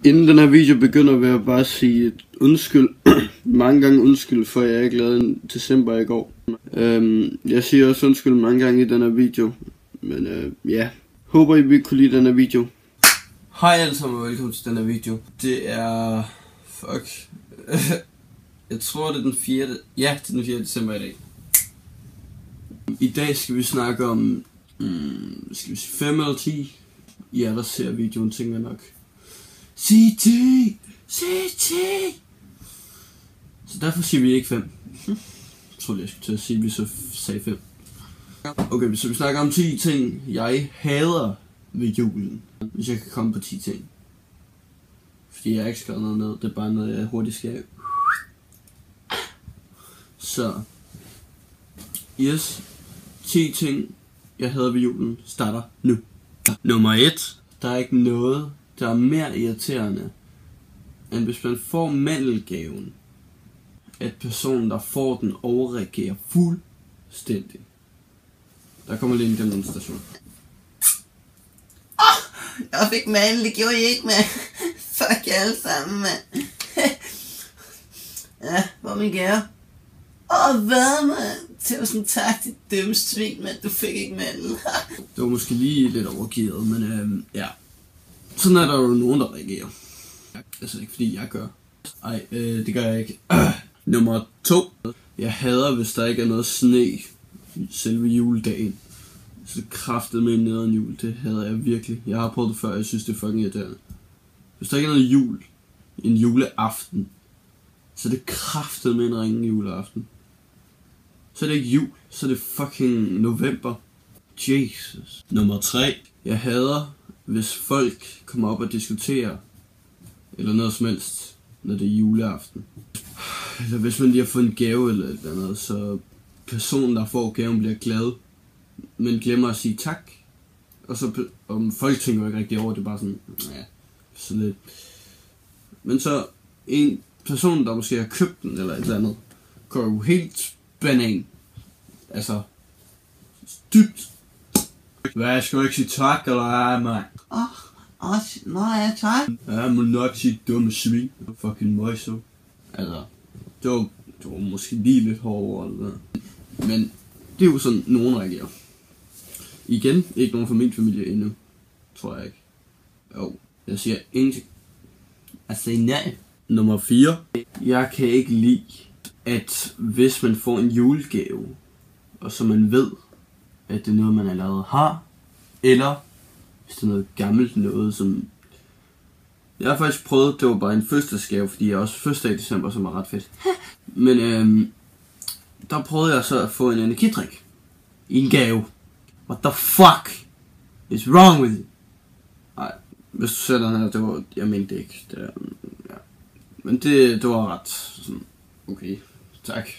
Inden den her video begynder, vil jeg bare sige undskyld. Mange gange undskyld, for jeg ikke lavede en december i går. Jeg siger også undskyld mange gange i den her video. Men ja, håber I vil kunne lide den her video. Hej alle sammen og velkommen til den her video. Det er... Fuck. Jeg tror det er den 4. Ja, det er den 4. december i dag. I dag skal vi snakke om... skal vi sige 5 eller 10? Ja, der ser videoen, tænker jeg nok. Sig 10! Sig 10! Så derfor siger vi ikke 5. Jeg troede jeg skulle til at sige, at vi så sagde 5. Okay, så vi snakker om 10 ting, jeg hader ved julen. Hvis jeg kan komme på 10 ting. Fordi jeg har ikke skrevet noget ned, det er bare noget jeg hurtigt skal. Så yes, 10 ting jeg hader ved julen starter nu. Nummer 1. Der er ikke noget der er mere irriterende end hvis man får mandelgaven, at personen der får den overreagerer fuldstændig. Der kommer lige en demonstration. Jeg fik mandel, det gjorde I ikke, mand. Fuck jer alle sammen, mand. Ja, hvor er min gave? Hvad, mand? Det var sådan tak, dit dumme svin, mand. Du fik ikke mandel. Det var måske lige lidt overgivet, men ja. Sådan er der jo nogen, der reagerer. Altså ikke fordi jeg gør. Ej, det gør jeg ikke. Nummer 2. Jeg hader, hvis der ikke er noget sne selve juledagen. Så det kraftede med nederen jul, det hader jeg virkelig. Jeg har prøvet det før, jeg synes det er fucking irriterende. Hvis der ikke er noget jul, en juleaften, så det kraftede med en ringe juleaften. Så er det ikke jul, så er det fucking november. Jesus. Nummer 3. Jeg hader, hvis folk kommer op og diskuterer, eller noget som helst, når det er juleaften. Eller hvis man lige har fået en gave eller et eller andet, så personen der får gaven bliver glad, men glemmer at sige tak. Og så om folk tænker ikke rigtig over det, er bare sådan, ja, så lidt. Men så en person der måske har købt den eller et eller andet, går jo helt banan. Altså dybt. Hvad, jeg skal ikke sige tak eller ej, mand? Nej, tak. Jeg må nok sige dumme svin. Fucking møjso. Altså, det var måske lige lidt hårdere eller noget. Men det er jo sådan, nogen reagerer. Igen, ikke nogen fra min familie endnu. Tror jeg ikke. Jo, jeg siger ingenting. Jeg siger nej. Nummer 4. Jeg kan ikke lide, at hvis man får en julegave, og så man ved, at det er noget man allerede har, eller hvis det er noget gammelt noget, som... Jeg har faktisk prøvet, det var bare en fødselsdagsgave, fordi jeg også fødselsdag i december, som er ret fedt. Men der prøvede jeg så at få en energidrik i en gave. What the fuck is wrong with you? Nej, hvis du ser den her, det var... Jeg mente det ikke. Det, ja. Men det var ret sådan... Okay, tak.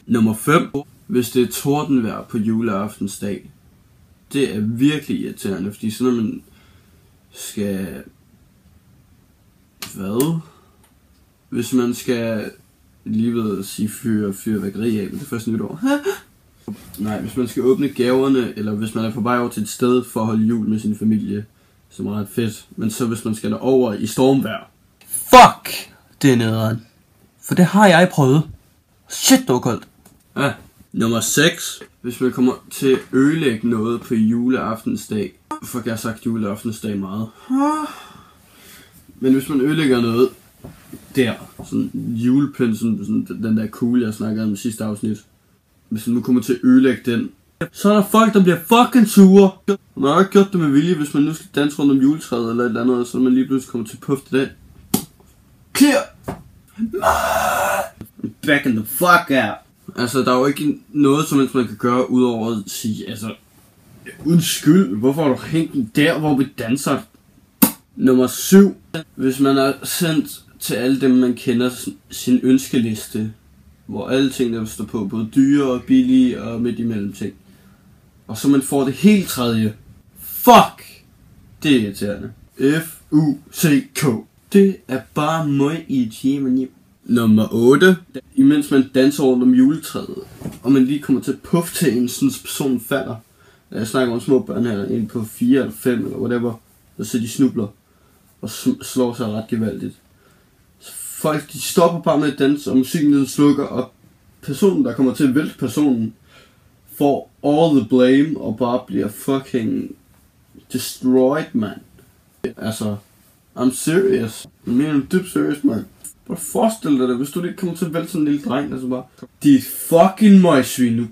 Nummer 5. Hvis det er tordenvejr på juleaftensdag, det er virkelig irriterende, fordi så når man skal... Hvad? Hvis man skal lige ved at sige fyrværkeri af, men det første nytår. Nej, hvis man skal åbne gaverne, eller hvis man er på vej over til et sted for at holde jul med sin familie, som er ret fedt. Men så hvis man skal derover i stormvejr. Fuck! Det er nederen. For det har jeg prøvet. Shit, det var koldt. Ja. Nummer 6. Hvis man kommer til at ødelægge noget på juleaftensdag. Fuck, jeg har sagt juleaftensdag meget. Men hvis man ødelægger noget der, sådan julepynt, sådan den der kugle, jeg snakkede om i sidste afsnit. Hvis man nu kommer til at ødelægge den, så er der folk, der bliver fucking sure. Man har ikke gjort det med vilje, hvis man nu skal danse rundt om juletræet eller et eller andet, så man lige pludselig kommer til at puffe det. Clear! Back in the fuck out! Altså, der er jo ikke noget, som man kan gøre, udover at sige, altså... Undskyld, hvorfor har du hængt den der, hvor vi danser? Nummer 7. Hvis man har sendt til alle dem, man kender, sin ønskeliste, hvor alle ting, der står på, både dyre og billige og midt imellem ting. Og så man får det helt tredje. Fuck! Det er irriterende. F-U-C-K. Det er bare meget irriterende. Nummer 8. Imens man danser rundt om juletræet, og man lige kommer til at puffe til en sådan person falder. Jeg snakker om små børn her, en på 4 eller 5 eller whatever, og så de snubler. og slår sig ret gevaldigt. Så folk de stopper bare med at danse, og musikken den slukker, og personen der kommer til at vælte personen får all the blame og bare bliver fucking destroyed, man. Altså, I'm serious. Jeg mener dybt serious, man. Bare forestil dig det, hvis du lige kommer til at vælte sådan en lille dreng, altså bare dit fucking møgsvin nu.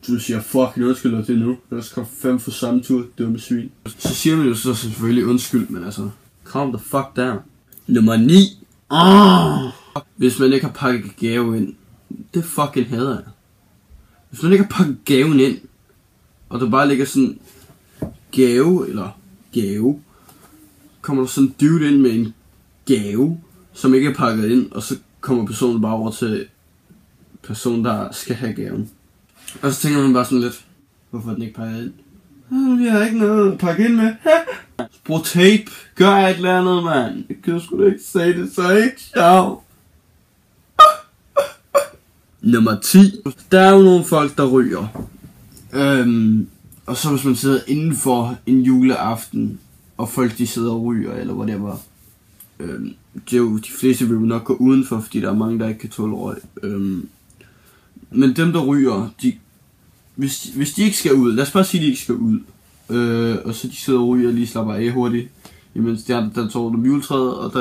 Du siger fucking undskyld til nu. Ellers kommer 5 for samme tur, dumme svin. Så siger man jo så selvfølgelig undskyld, men altså, calm the fuck down. Nummer 9. Hvis man ikke har pakket gave ind. Det fucking hader jeg. Hvis man ikke har pakket gaven ind, og der bare ligger sådan gave, kommer der sådan en dude ind med en gave, som ikke er pakket ind, og så kommer personen bare over til personen, der skal have gaven. Og så tænker man bare sådan lidt, hvorfor er den ikke pakket ind? Vi har ikke noget at pakke ind med. Brug tape, gør et eller andet, mand. Jeg kan sgu da ikke sige det, så ikke sjov. Nummer 10. Der er jo nogle folk, der ryger. Og så hvis man sidder indenfor en juleaften, og folk de sidder og ryger, eller hvad det var. Det er jo, de fleste vil jo nok gå udenfor, fordi der er mange, der ikke kan tåle røg. Men dem, der ryger, hvis de ikke skal ud, lad os bare sige, at de ikke skal ud. Og så de sidder og ryger og lige slapper af hurtigt, imens de andre der tager om juletræet, og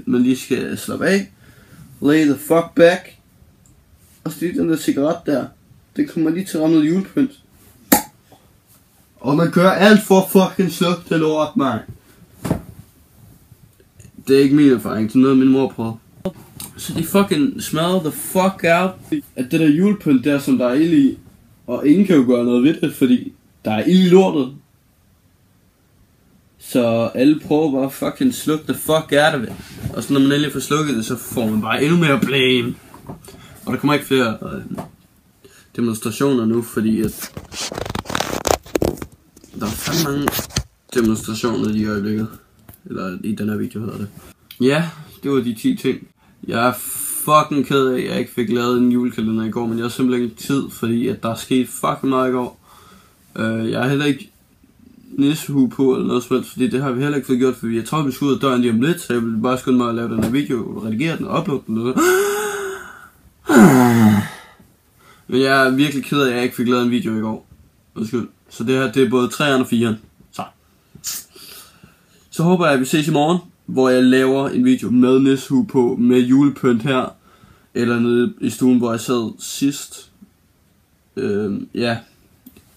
man lige skal slappe af. Lay the fuck back. Og så den der cigaret der, det kommer lige til at ramme noget julepynt. Og man gør alt for at fucking slukke det lort, man. Det er ikke min erfaring, det er noget min mor prøvede. Så de fucking smadrer the fuck out. At det der julepynt der, som der er ild i, og ingen kan jo gøre noget ved det, fordi der er ild i lortet. Så alle prøver bare at fucking slukke the fuck out of it. Og så når man endelig får slukket det, så får man bare endnu mere blame. Og der kommer ikke flere demonstrationer nu, fordi at der er fandme mange demonstrationer i øjeblikket. Eller i den her video hedder det. Ja, det var de 10 ting. Jeg er fucking ked af, at jeg ikke fik lavet en julekalender i går, men jeg har simpelthen ikke tid, fordi at der er sket fucking meget i går. Jeg har heller ikke nissehue på eller noget som helst, fordi det har vi heller ikke fået gjort, fordi jeg tror, vi skal ud af døren lige om lidt, så jeg vil bare skynde mig at lave den her video, redigere den og uploade den og så. Men jeg er virkelig ked af, at jeg ikke fik lavet en video i går. Undskyld. Så det her, det er både 3'eren og 4'eren. Så håber jeg, at vi ses i morgen, hvor jeg laver en video med nissehue på, med julepynt her, eller nede i stuen, hvor jeg sad sidst. Ja.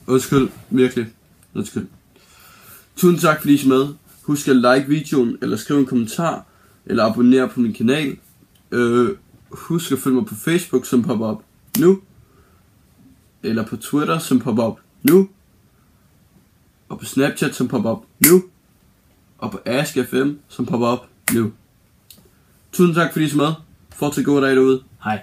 Undskyld. Virkelig. Undskyld. Tusind tak fordi I er med. Husk at like videoen, eller skrive en kommentar, eller abonnere på min kanal. Husk at følge mig på Facebook, som popper op nu. Eller på Twitter, som popper op nu. Og på Snapchat, som popper op nu. Og på Ask FM, som popper op nu. Tusind tak fordi I er med. Fortsæt god dag derude. Hej.